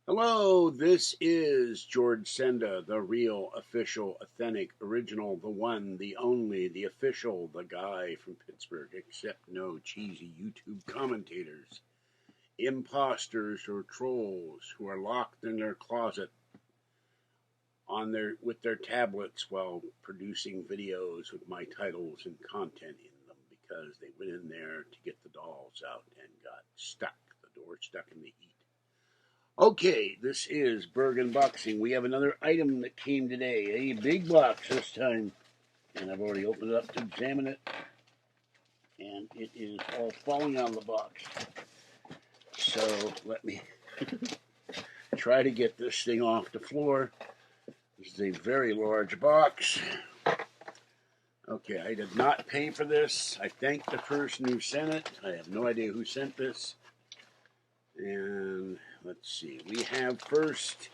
Hello, this is George Senda, the real, official, authentic, original, the one, the only, the official, the guy from Pittsburgh, except no cheesy YouTube commentators, imposters or trolls who are locked in their closet with their tablets while producing videos with my titles and content in them because they went in there to get the dolls out and got stuck, the door stuck in the heat. Okay, this is Burgh Unboxing. We have another item that came today, a big box this time, and I've already opened it up to examine it, and it is all falling out of the box. So let me try to get this thing off the floor. This is a very large box. Okay, I did not pay for this. I thank the person who sent it. I have no idea who sent this. And let's see. We have first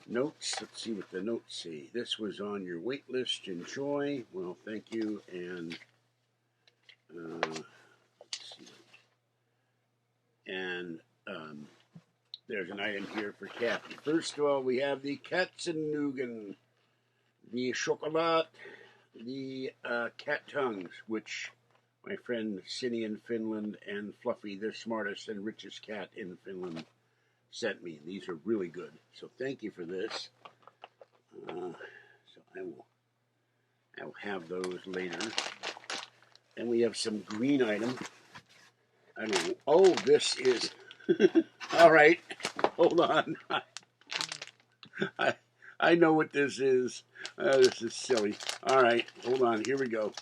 notes. Let's see what the notes say. This was on your wait list. Enjoy. Well, thank you. And let's see. And there's an item here for Kathy. First of all, we have the Katzennugen, the chocolate, the cat tongues, which my friend Cindy in Finland and Fluffy, the smartest and richest cat in Finland, sent me. These are really good. So thank you for this. So I will have those later. And we have some green item. I don't know. Oh, this is all right. Hold on. I know what this is. This is silly. All right, hold on. Here we go.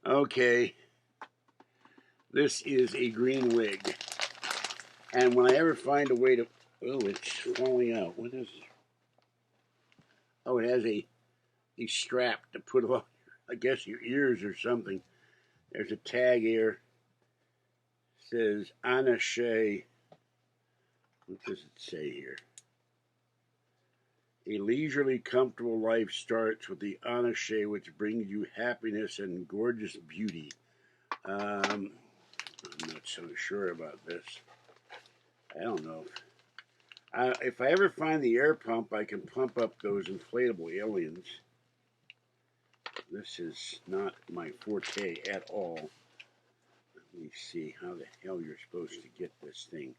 Okay. This is a green wig. And when I ever find a way to... Oh, it's falling out. What is it? Oh, it has a strap to put on, I guess, your ears or something. There's a tag here. It says, Anna Shea. What does it say here? A leisurely, comfortable life starts with the Anna Shea, which brings you happiness and gorgeous beauty. I'm not so sure about this. I don't know. If I ever find the air pump, I can pump up those inflatable aliens. This is not my forte at all. Let me see how the hell you're supposed to get this thing.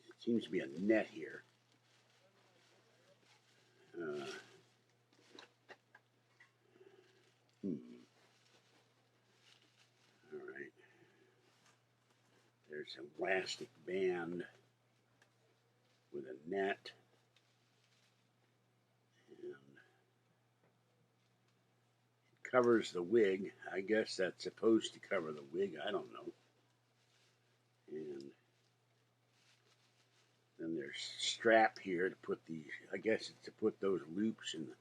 It seems to be a net here. All right. There's an elastic band with a net. And it covers the wig. I guess that's supposed to cover the wig. I don't know. And then there's strap here to put the, I guess it's to put those loops in the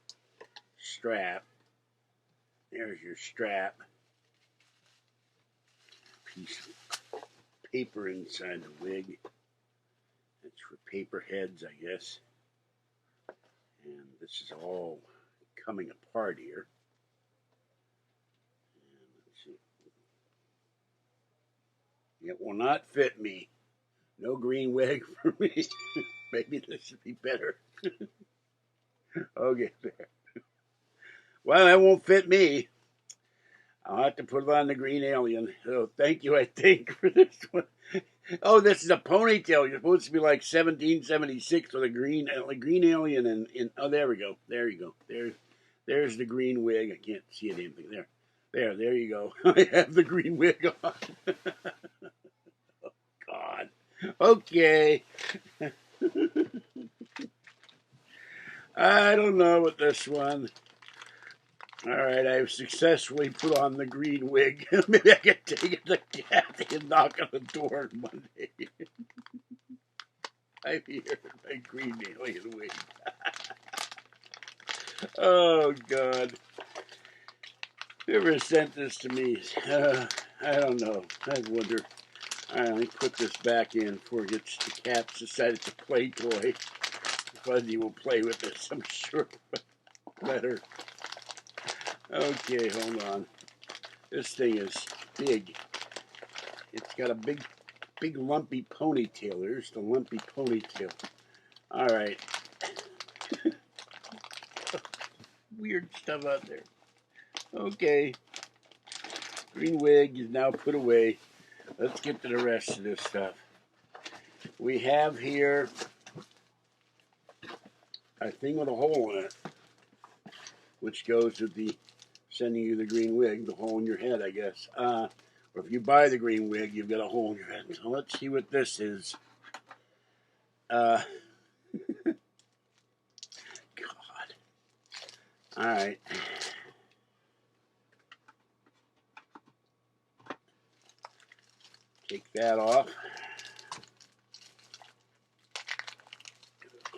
strap. There's your strap. Piece of paper inside the wig. That's for paper heads, I guess. And this is all coming apart here. And let's see. It will not fit me. No green wig for me. Maybe this would be better. Okay, there. Well, that won't fit me. I'll have to put it on the green alien. So thank you, I think, for this one. Oh, this is a ponytail. You're supposed to be like 1776 with a green alien. And oh, there we go. There you go. There's the green wig. I can't see it anything there. There you go. I have the green wig on. Oh, God. Okay. I don't know with this one. All right, I've successfully put on the green wig. Maybe I can take it to Kathy and knock on the door on Monday. I'm here with my green alien wig. Oh, God. Whoever sent this to me? I don't know. I wonder. All right, let me put this back in before it gets the cat's decided to play toy. Fuzzy will play with this, I'm sure. Better. Okay, hold on. This thing is big. It's got a big big lumpy ponytail. There's the lumpy ponytail. All right. Weird stuff out there. Okay. Green wig is now put away. Let's get to the rest of this stuff. We have here a thing with a hole in it, which goes with the sending you the green wig, the hole in your head, I guess. Or if you buy the green wig, you've got a hole in your head. So let's see what this is. God. All right. Take that off.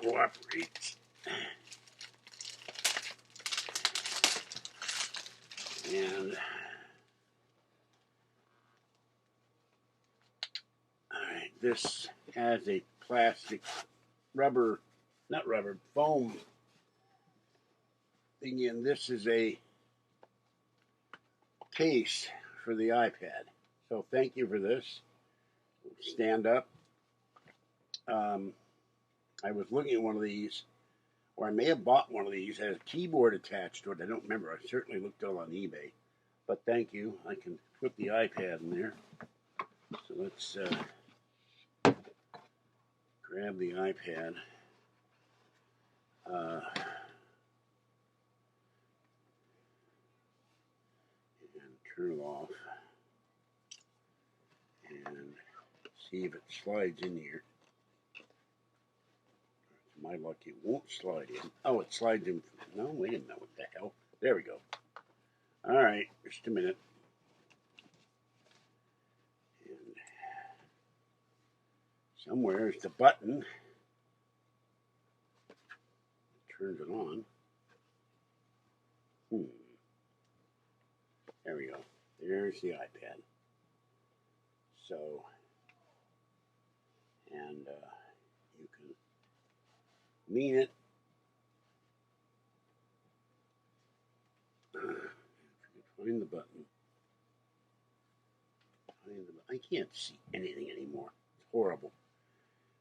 Cooperates. And all right, this has a plastic rubber, not rubber, foam thing in. This is a case for the iPad. So thank you for this. Stand up. I was looking at one of these, or I may have bought one of these. It has a keyboard attached to it. I don't remember. I certainly looked it up on eBay. But thank you. I can put the iPad in there. So let's grab the iPad. And turn it off. And see if it slides in here. To my luck, it won't slide in. Oh, it slides in. No, wait a minute. What the hell? There we go. All right, just a minute. And somewhere is the button. Turns it on. There we go. There's the iPad. So, and you can lean it. Find the button. I can't see anything anymore. It's horrible.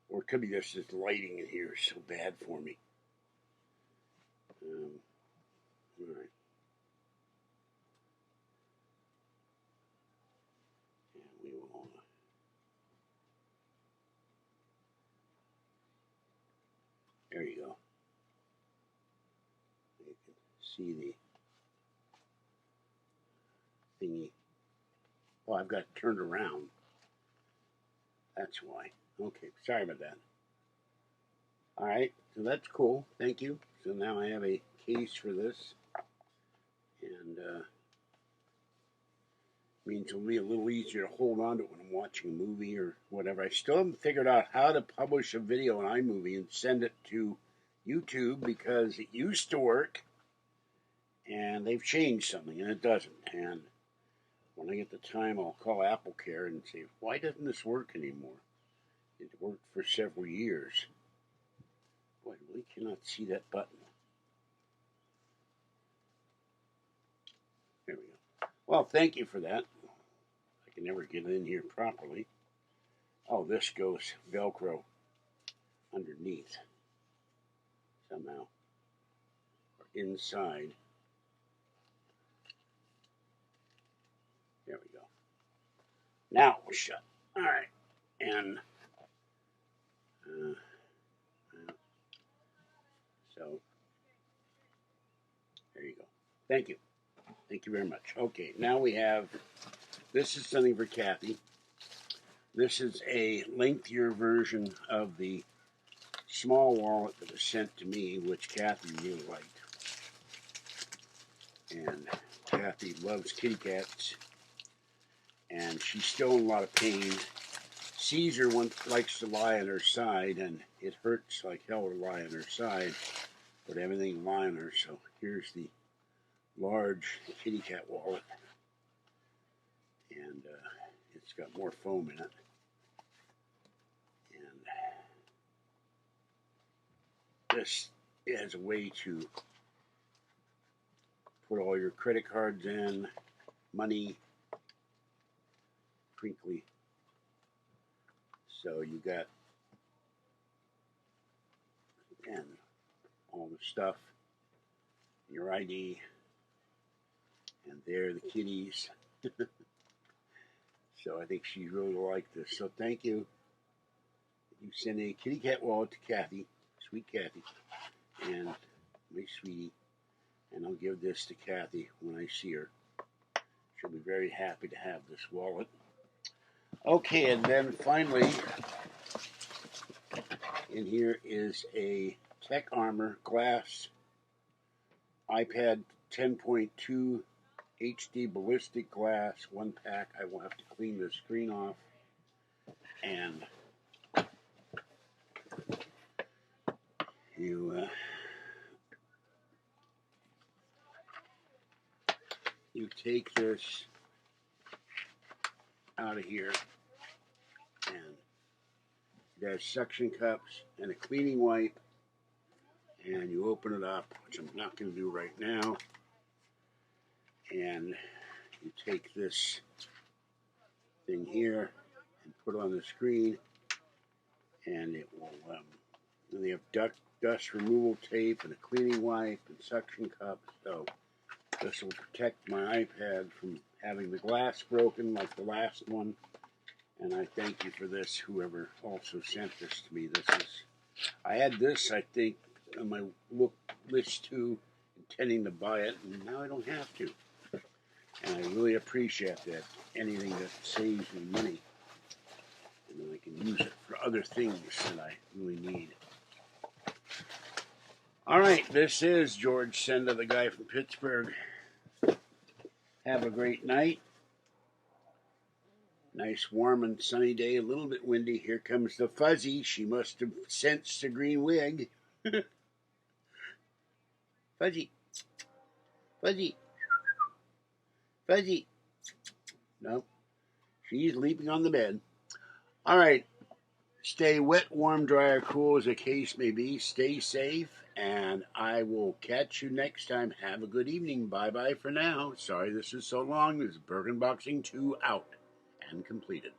Or it could be just this lighting in here is so bad for me. All right. And we will. There you go. You can see the thingy. Oh, I've got it turned around. That's why. Okay, sorry about that. All right, so that's cool. Thank you. So now I have a case for this, and means it'll be a little easier to hold on to it when I'm watching a movie or whatever. I still haven't figured out how to publish a video on iMovie and send it to YouTube because it used to work, and they've changed something, and it doesn't. And when I get the time, I'll call AppleCare and say, why doesn't this work anymore? It worked for several years. Boy, I really cannot see that button. There we go. Well, thank you for that. I can never get in here properly. Oh, this goes Velcro underneath somehow, or inside. There we go. Now we're shut. All right, and so there you go. Thank you. Thank you very much. Okay, now we have, this is something for Kathy. This is a lengthier version of the small wallet that was sent to me, which Kathy really liked. And Kathy loves kitty cats, and she's still in a lot of pain. Caesar likes to lie on her side, and it hurts like hell to lie on her side, but everything lie on her. So here's the large kitty cat wallet, and it's got more foam in it. And this is a way to put all your credit cards in, money, crinkly So you got, again, all the stuff, your ID, and there are the kitties. So I think she really liked this. So thank you. You send a kitty cat wallet to Kathy, sweet Kathy, and my sweetie, and I'll give this to Kathy when I see her. She'll be very happy to have this wallet. Okay, and then finally, in here is a Tech Armor glass iPad 10.2 HD ballistic glass, 1 pack. I will have to clean the screen off, and you take this out of here, and it has suction cups and a cleaning wipe, and you open it up, which I'm not going to do right now, and you take this thing here and put it on the screen, and it will, and they have dust removal tape and a cleaning wipe and suction cups, so this will protect my iPad from having the glass broken like the last one. And I thank you for this, whoever also sent this to me. I had this, I think, on my list too, intending to buy it, and now I don't have to. And I really appreciate that. Anything that saves me money, and then I can use it for other things that I really need. All right, this is George Senda, the guy from Pittsburgh. Have a great night. Nice, warm, and sunny day. A little bit windy. Here comes the Fuzzy. She must have sensed the green wig. Fuzzy. Fuzzy. Fuzzy. Nope. She's leaping on the bed. All right. Stay wet, warm, dry, or cool as the case may be. Stay safe, and I will catch you next time. Have a good evening. Bye-bye for now. Sorry this is so long. This is Burgh Unboxing 2 out and completed.